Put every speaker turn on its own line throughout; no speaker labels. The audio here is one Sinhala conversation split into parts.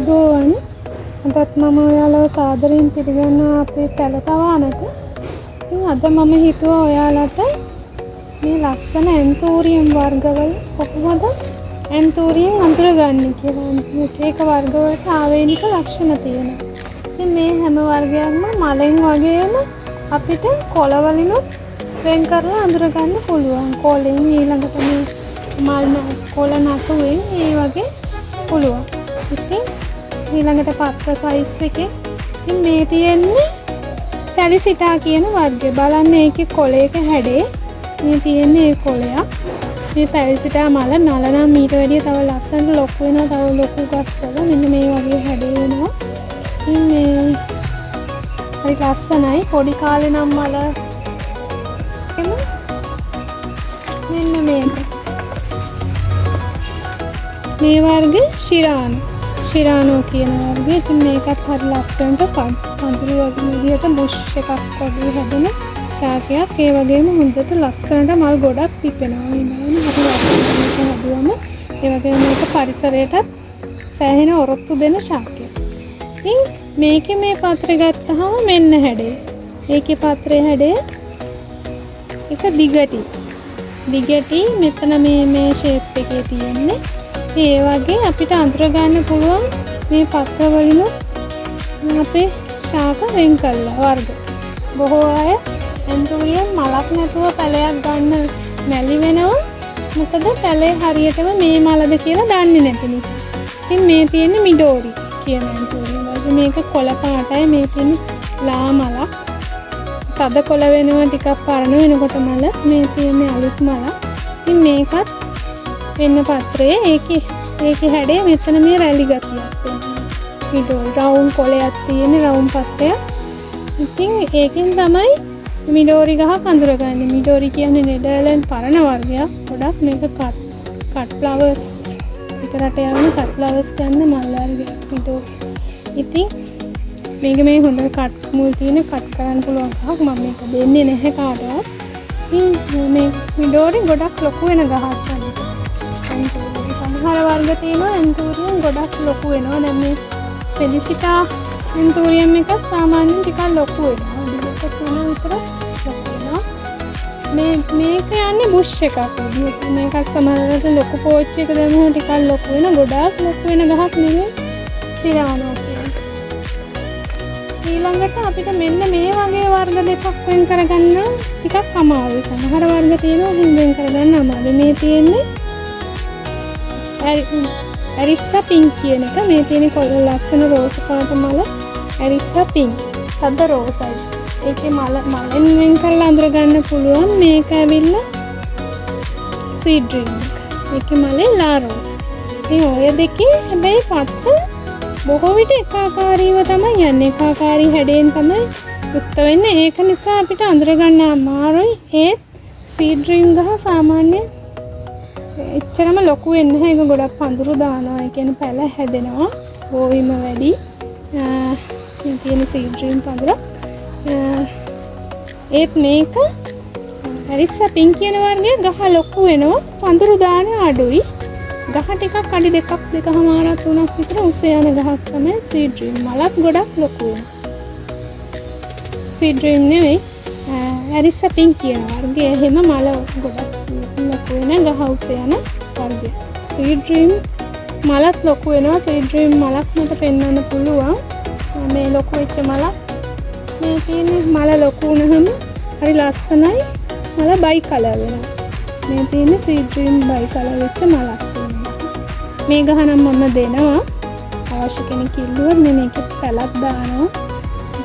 අයිබෝවන් අදත් මම ඔයාලව සාදරයෙන් පිළිගන්නවා අපේ පැලතවානට. ඉතින් අද මම හිතුවා ඔයාලට මේ ලස්සන ඇන්තූරියම් වර්ගවල කොහොමද ඇන්තූරියම් අඳුරගන්නේ කියලා. එක වර්ගවලට ආවේනික ලක්ෂණ තියෙනවා. ඉතින් මේ හැම වර්ගයක්ම මලෙන් වගේම අපිට කොළ වලිනුත් වෙන් කරලා අඳුරගන්න පුළුවන්. කොළෙන් ඊළඟට මේ මල් කොළ නටුවෙන් ඒ වගේ පුළුවන්. ඉතින් ඊළඟට පත්‍ර සයිස් එකේ ඉතින් මේ තියෙන්නේ පැලිසිටා කියන වර්ගය. බලන්න ඒකේ කොළයක හැඩේ මේ තියෙන්නේ ඒ කොළයක්. මේ පැලිසිටා මල නලනම් ඊට වැඩිය තව ලස්සනට ලොකු වෙනවා. තව ලොකු ගස්වල මෙන්න මේ වගේ හැඩේ වෙනවා. ඉතින් මේ හරි ලස්සනයි. පොඩි කාලේ නම් මල මෙන්න මේක මේ වර්ගය ශිරානෝ කියන වර්ගය. ඉතින් මේකත් හරි ලස්සනට පඳුරු වගේ විදිහට බුෂ් එකක් වගේ හැදෙන ශාකයක්. ඒ වගේම හොඳට ලස්සනට මල් ගොඩක් පිපෙනවා. ඉන්නවනේ හරි ලස්සනට හැදුවම ඒ වගේම මේක පරිසරයටත් සෑහෙන ඔරොත්තු දෙන ශාකයක්. ඉතින් මේකේ මේ පත්‍රය ගත්තහම මෙන්න හැඩේ. ඒකේ පත්‍රයේ හැඩය එක දිගටි මෙතන මේ ෂේප් එකේ තියෙන්නේ. ඒ වගේ අපිට අඳුර ගන්න පුළුවන් මේ පත්‍ර වලින් අපේ ශාක වෙන් කළා වර්ග. බොහෝ අය ඇන්තූරියම් මලක් නැතුව පැලයක් ගන්න මැලි වෙනවා. මොකද පැලේ හරියටම මේ මලද කියලා දන්නේ නැති නිසා. ඉතින් මේ තියෙන්නේ මිඩෝරි කියන ඇන්තූරියම් වර්ගය. මේක කොළ පාටයි. මේ තියෙන්නේ ලා මලක්. තද කොළ වෙනවා ටිකක් පරණ වෙනකොට මල. මේ තියෙන්නේ අලුත් මලක්. ඉතින් මේකත් වෙන පත්‍රයේ ඒකේ හැඩේ මෙතන මේ රැලි ගතියක් තියෙනවා. මිඩෝරි රවුම් කොළයක් තියෙන රවුම් පත්‍රයක්. ඉතින් ඒකෙන් තමයි මිඩෝරි ගහක් අඳුරගන්නේ. මිඩෝරි කියන්නේ නෙදර්ලන්ඩ් පරණ වර්ගයක්. ගොඩක් මේක කට් ෆ්ලවර්ස් විතරට යන කට් ෆ්ලවර්ස් ගන්න මල් වර්ගයක් මිඩෝරි. ඉතින් මේක මේ හොඳ කට් මුල් තියෙන කට් කරන්න පුළුවන් ගහක්. මම මේක දෙන්නේ නැහැ කාටවත්. ඉතින් මේ මිඩෝරි ගොඩක් ලොකු වෙන ගහක් තමයි. සමහර වර්ග තියෙනවා ඇන්තූරියම් ගොඩක් ලොකු වෙනවා. දැන් මේ පෙලිසිටා ඇන්තූරියම් එක සාමාන්‍යයෙන් ටිකක් ලොකු වෙනවා. දෙක තුන විතර ලොකු වෙනවා. මේක යන්නේ බුෂ් එකක් විදිහට. මේකත් සමහරවිට ලොකු පෝච් එක දැම්මම ටිකක් ලොකු වෙන ගොඩක් ලොකු වෙන ගහක් නෙවෙයි ශිරානෝ කියන්නේ. ඊළඟට අපිට මෙන්න මේ වගේ වර්ග දෙකක් වෙන් කරගන්න ටිකක් අමාරුයි. සමහර වර්ග තියෙනවා වෙන් කරගන්න අමාරුයි. මේ තියෙන්නේ ඇරිස්සා පින්ක් කියන එක. මේ තියෙන කොළ ලස්සන රෝස පාට මල ඇරිස්සා පින්ක්. සද්ද රෝසයි. ඒකේ මලෙන් වෙන් කරලා අඳුර ගන්න පුළුවන්. මේක ඇවිල්ලා ස්වීට් ඩ්‍රීම් එක. ඒකේ මලේ ලා රෝස. ඉතින් ඔය දෙකේ හැබැයි පත්‍ර බොහෝ විට එකාකාරීව තමයි යන්නේ. එකාකාරී හැඩයෙන් තමයි යුක්ත වෙන්නේ. ඒක නිසා අපිට අඳුර ගන්න අමාරුයි. ඒත් ස්වීට් ඩ්‍රීම් ගහ සාමාන්‍යයෙන් එච්චරම ලොකු වෙන්නේ නැහැ. ඒක ගොඩක් පඳුරු දානවා. ඒ කියන්නේ පැල හැදෙනවා. බෝවිම වැඩි. මේ තියෙන ස්වීට් ඩ්‍රීම් පඳුර. ඒත් මේක ඇරිස්සා පින්ක් කියන වර්ගයේ ගහ ලොකු වෙනවා. පඳුරු දාන අඩුයි. ගහ ටිකක් අඩි දෙකමාරක් තුනක් විතර උස යන ගහක් තමයි ස්වීට් ඩ්‍රීම්. මලත් ගොඩක් ලොකු වෙනවා. ස්වීට් ඩ්‍රීම් නෙවෙයි ඇරිස්සා පින්ක් කියන වර්ගය. එහෙම මල ගොඩක් ලොකු වෙන ගහ උස යන වර්ගය. ස්වීට් ඩ්‍රීම් මලත් ලොකු වෙනවා. ස්වීට් ඩ්‍රීම් මලක් මට පෙන්වන්න පුළුවන්. මේ ලොකු වෙච්ච මලක් මේ තියෙන්නේ. මල ලොකු වුණාම හරි ලස්සනයි. මල බයි කලර් වෙනවා. මේ තියෙන්නේ ස්වීට් ඩ්‍රීම් බයි කලර් වෙච්ච මලක්. මේ ගහ නම් මම දෙනවා. අවශ්‍ය කෙනෙක් ඉල්ලුවොත් මේකේ පැලක් දානවා.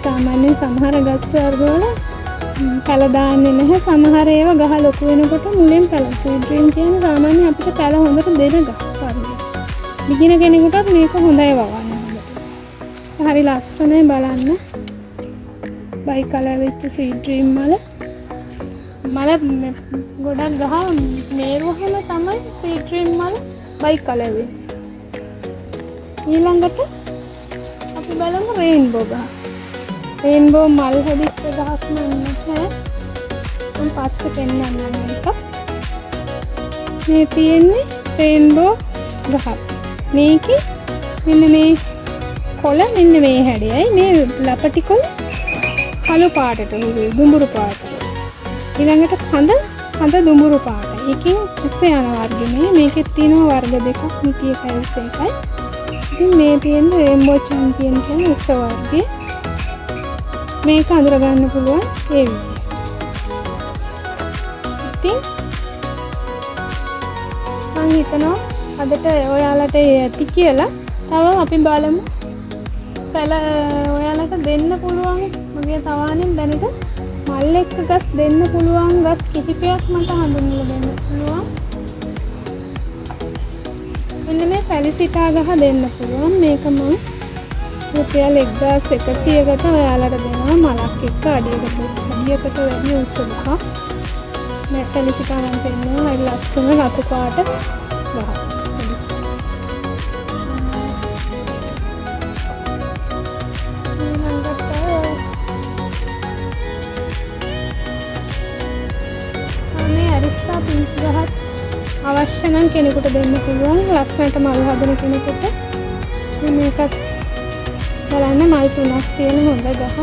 සාමාන්‍යයෙන් සමහර ගස් වර්ගවල පැල දාන්නේ නැහැ. සමහර ඒවා ගහ ලොකු වෙනකොට මුලින් පැල. ස්වීට් ඩ්‍රීම් කියන්නේ සාමාන්‍යයෙන් අපිට පැල හොඳට දෙන ගහ වර්ගයක්. බිගින කෙනෙකුටත් මේක හොඳයි වවන්න. හරි ලස්සනයි බලන්න. බයි කලර් වෙච්ච ස්වීට් ඩ්‍රීම් මල ගොඩක් ගහ මේරුවහම තමයි ස්වීට් ඩ්‍රීම් මල බයි කලර් වෙන්නේ. ඊළඟට අපි බලමු රේන්බෝ ගහ. රේන්බෝ මල් හැදිච්ච ගහක් නැහැ. මම පස්සේ පෙන්නන්නම් මේක. මේ තියෙන්නේ රේන්බෝ ගහ. මේකේ මෙන්න මේ කොළ මෙන්න මේ හැඩයයි. මේ ලපටි කොළ කළු පාටට හුරුයි දුඹුරු පාටට. ඊළඟට කඳ දුඹුරු පාටයි. ඒකෙන් උස යන වර්ගෙ මේකෙත් තියෙනවා වර්ග දෙකක් 21යි 21යි. ඉතින් මේ තියෙන රේන්බෝ චැම්පියන් කියන උස වර්ගය. මේක අඳුර ගන්න පුළුවන් ඒ විදිහට. ඉතින් මම හිතනවා අදට ඔයාලට ඇති කියලා. තව අපි බලමු. ඔයාලට දෙන්න පුළුවන් මගේ තවානින් දැනට මල් එක්ක ගස් දෙන්න පුළුවන් ගස් කිහිපයක් මට හඳුන්වලා දෙන්න පුළුවන්. මෙන්න මේ පැලිසිටා ගහ දෙන්න පුළුවන්. මේක මම රුපියල් 1100කට ඔයාලට දෙනවා මලක් එක්ක අඩියකට වැඩි උස ගහ. මේ පැලිසිටා මම දෙන්නවා හරි ලස්සන රතු පාට ගහ. පිංක් ගහත් අවශ්‍ය නම් කෙනෙකුට දෙන්න පුළුවන්. ලස්සනට මල් හදන කෙනෙකුට. මේකත් බලන්න මල් 3ක් තියෙන හොඳ ගහ.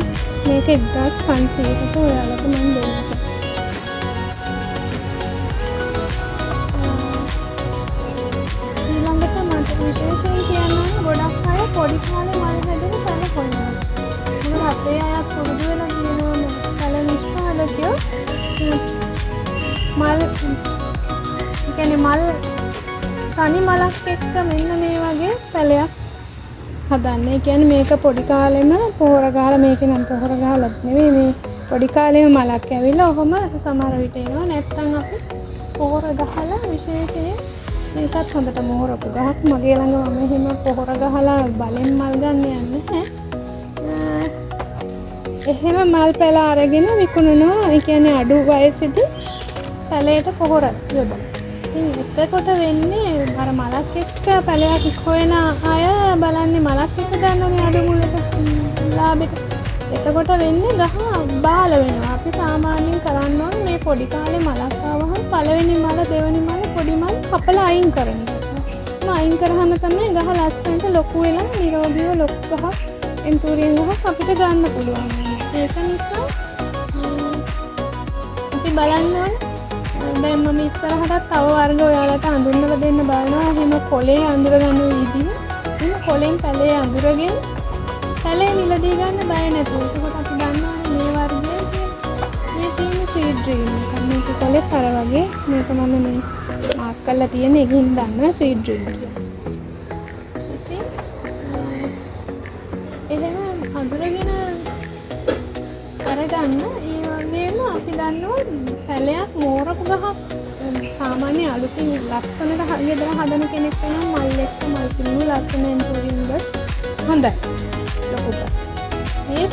මේක 1500කට ඔයාලට මම දෙන්නම්. ඊළඟට මට විශේෂයෙන් කියන්න ගොඩක් අය පොඩි කාලේ මල් හැදෙන පැල කොයිනවා. මොකද අපේ අයත් පුරුදු වෙලා තියෙනවා පැල නිෂ්පාදකයෝ මල් කියන්නේ මල් තනි මලක් එක්ක මෙන්න මේ වගේ පැලයක් හදන්න. ඒ කියන්නේ මේක පොඩි කාලෙම පොහොර ගහලා මේක නම් පොහොර ගහලත් නෙවෙයි මේ පොඩි කාලෙම මලක් ඇවිල්ලා ඔහොම සමහර විට එනවා. නැත්තම් අපි පොහොර ගහලා විශේෂයෙන් මේකත් හොඳට මොහොරපු ගහක් මගේ ළඟ මම එහෙම පොහොර ගහලා බලෙන් මල් ගන්න යන්නේ නැහැ. එහෙම මල් පැල අරගෙන විකුණනවා. ඒ කියන්නේ අඩු වයසේදී පැලයට පොහොර යොදන. ඉතින් එතකොට වෙන්නේ අර මලක් එක්ක පැලයක් හොයන අය බලන්නේ මලක් එක්ක ගන්නනේ අඩු මුලට ලාභෙට. එතකොට වෙන්නේ ගහ බාල වෙනවා. අපි සාමාන්‍යයෙන් කරන්න ඕනේ මේ පොඩි කාලේ මලක් ආවහම පළවෙනි මල දෙවෙනි මල පොඩි මල කපලා අයින් කරන එක. අයින් කරාම තමයි ගහ ලස්සනට ලොකු වෙලා නිරෝගීව ලොකු ගහ එන්තූරියම් ගහක් අපිට ගන්න පුළුවන්. ඒක නිසා අපි බලන්න ඕනේ. දැන් මම ඉස්සරහට තව වර්ග ඔයාලට අඳුන්වලා දෙන්න බලනවා. එහෙම කොලේ අඳුර ගන්න විදිහ. එහෙම කොලෙන් පැලේ අඳුරගෙන පැලේ මිලදී ගන්න බය නැතුව. ඒකත් අපි දන්නවානේ මේ වර්ගයේ මේ තියෙන සීඩ් ඩ්‍රීම් එක. මේක කොලේ තර වගේ. මේක මම මේ මාක් කරලා තියෙන එකකින් දන්නවා සීඩ් ඩ්‍රීම් කියලා. ඉතින් එහෙම අඳුරගෙන අරගන්න. ඒ වගේම අපි දන්නවා පැලයක් මෝරපු ගහක් සාමාන්‍ය අලුතින් ලස්සනට ගෙදර හදන කෙනෙක් නම් මල් එක්ක මල් පිළිමු ලස්සන එන්ටෝරියම්ද හොඳයි ලොකු ගස්. ඒ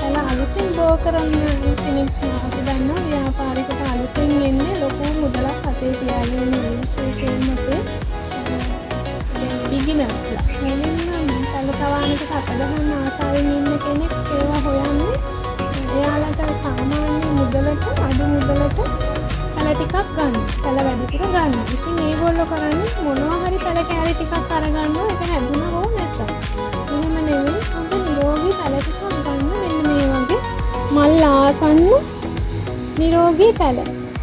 පැල අලුතින් බෝ කරන කෙනෙක් අපි දන්නවා ව්‍යාපාරිකට අලුතින් එන්නේ ලොකු මුදලක් අතේ තියාගෙන ඉන්නේ විශේෂයෙන්ම අපේ බිගිනර්ස්ලා. මුලින්ම පැල තවානකට අත ගහන්න ආසාවෙන් ඉන්න කෙනෙක් ඒවා හොයන්නේ එයාලට සාමාන්‍ය මුදලට අඩු මුදලට පැල ටිකක් ගන්න. පැල වැඩිපුර ගන්න. ඉතින් මේගොල්ලෝ කරන්නේ මොනවා හරි පැල කෑලි ටිකක් අරගන්නවා. ඒක හැදුනා හෝ නැත්තම්. එහෙම නෙවෙයි. හොඳ නිරෝගී පැල ටිකක් ගන්න. මෙන්න මේ වගේ මල් ආසන්න නිරෝගී පැල.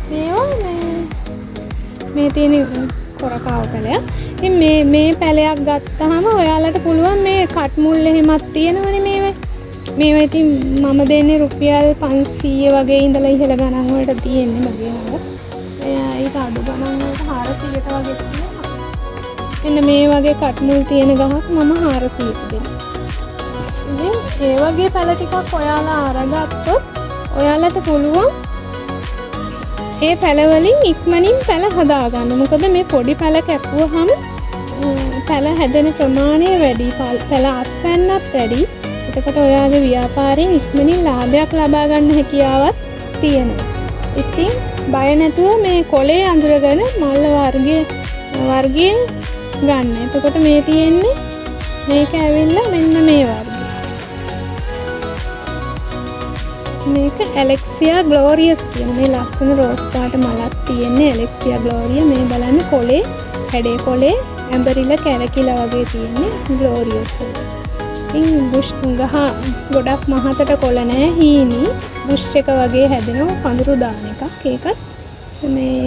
මේවා මේ තියෙන කොරකාව පැලයක්. ඉතින් මේ පැලයක් ගත්තාම ඔයාලට පුළුවන් මේ කට් මුල් එහෙමත් තියෙනවනේ මේවා. මේවා ඉතින් මම දෙන්නේ රුපියල් 500 වගේ ඉඳලා ඉහළ ගණන් වලට තියෙන්නේ මගේ නම. ඊට අඩු ගණන් වලට 400ට වගේ තියෙනවා. මෙන්න මේ වගේ කට් මුල් තියෙන ගහක් මම 400ට දෙනවා. ඉතින් ඒ වගේ පැල ටිකක් ඔයාලා අරගත්තොත් ඔයාලට පුළුවන් ඒ පැල වලින් ඉක්මනින් පැල හදා ගන්න. මොකද මේ පොඩි පැල කැපුවහම පැල හැදෙන ප්‍රමාණය වැඩි. පැල අස්වැන්නත් වැඩි. එතකොට ඔයාගේ ව්‍යාපාරයෙන් ඉක්මනින් ලාභයක් ලබා ගන්න හැකියාවක් තියෙනවා. ඉතින් බය නැතුව මේ කොලේ අඳුරගෙන මල් වර්ගයෙන් ගන්න. එතකොට මේ තියෙන්නේ මේක ඇවිල්ලා මෙන්න මේ වර්ගය. මේක ඇලෙක්සියා ග්ලෝරියස් කියන මේ ලස්සන රෝස් පාට මලක් තියෙන්නේ ඇලෙක්සියා ග්ලෝරියා. මේ බලන්න කොලේ හැඩේ කොලේ ඇඹරිලා කැරකිලා වගේ තියෙන්නේ ග්ලෝරියස් එක. ඉතින් බුෂ් ගහ ගොඩක් මහතට කොළ නැහැ හීනි බුෂ් එක වගේ හැදෙනවා පඳුරු දාන එකක් ඒකත් මේ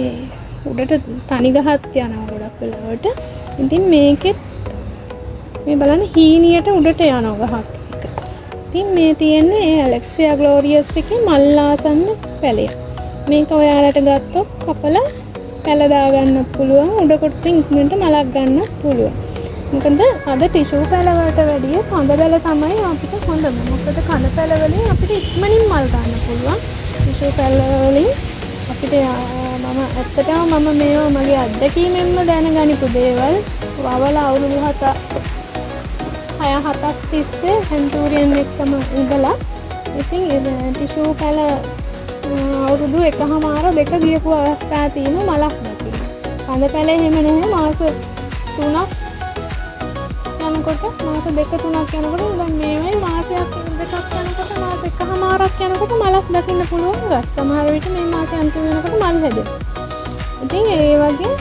උඩට තනි ගහක් යනවා ගොඩක් වෙලාවට. ඉතින් මේකෙත් මේ බලන්න හීනියට උඩට යනවා ගහක් එක. ඉතින් මේ තියෙන්නේ ඇලෙක්සියා ග්ලෝරියස් එකේ මල්ලාසන්න පැලය. මේක ඔයාලට ගත්තොත් කපලා පැල දාගන්න පුළුවන් උඩ කොටසින් ඉක්මනට මලක් ගන්න පුළුවන්. මොකද අද ටිෂු පැල වලට වැඩිය කඳ පැල තමයි අපිට හොඳම. මොකද කඳ පැල වලින් අපිට ඉක්මනින් මල් ගන්න පුළුවන්. ටිෂු පැල වලින් අපිට ඇත්තටම මම මේවා මගේ අත්දැකීමෙන්ම දැනගනිපු දේවල්. වවල අවුරුදු 6-7ක් තිස්සේ සෙන්චුරියන් එක්කම ඉඳලා ඉතින් ටිෂු පැල අවුරුදු 1.5 ගියපු අවස්ථා තියෙනවා මලක් නැති. කඳ පැල එහෙම නැහැ මාස 3ක් යනකොට මාස 2-3ක් යනකොට දැන් මේවයි මාසයක් 2ක් යනකොට මාස 1.5ක් යනකොට මලක් දකින්න පුළුවන් ගස්. සමහර විට මේ මාසෙ අන්තිම වෙනකොට මල් හැදෙනවා. ඉතින් ඒ වගේ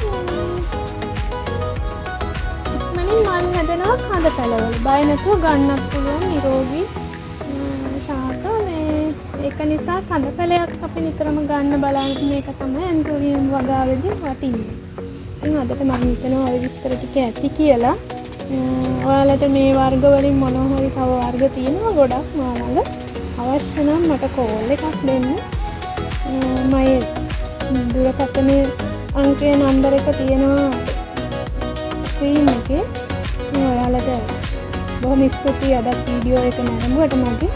ඉක්මනින් මල් හැදෙනවා කඳ පැලවල. බය නැතුව ගන්නත් පුළුවන් නිරෝගී ශාක මේ ඒක නිසා කඳ පැලයක් අපි නිතරම ගන්න බලන්න මේක තමයි ඇන්තෝරියම් වගාවේදී වටින්නේ. ඉතින් අදට මම හිතනවා ඔය විස්තර ටික ඇති කියලා. ඔයාලට මේ වර්ග වලින් මොනවා හරි තව වර්ග තියෙනවා ගොඩක් මාළඟ. අවශ්‍ය නම් මට කෝල් එකක් දෙන්න. මගේ දුරකථනයේ අංකයේ නම්බර එක තියෙනවා ස්ක්‍රීන් එකේ. ඔයාලට බොහොම ස්තුතියි අද වීඩියෝ එක නරඹුවට මගේ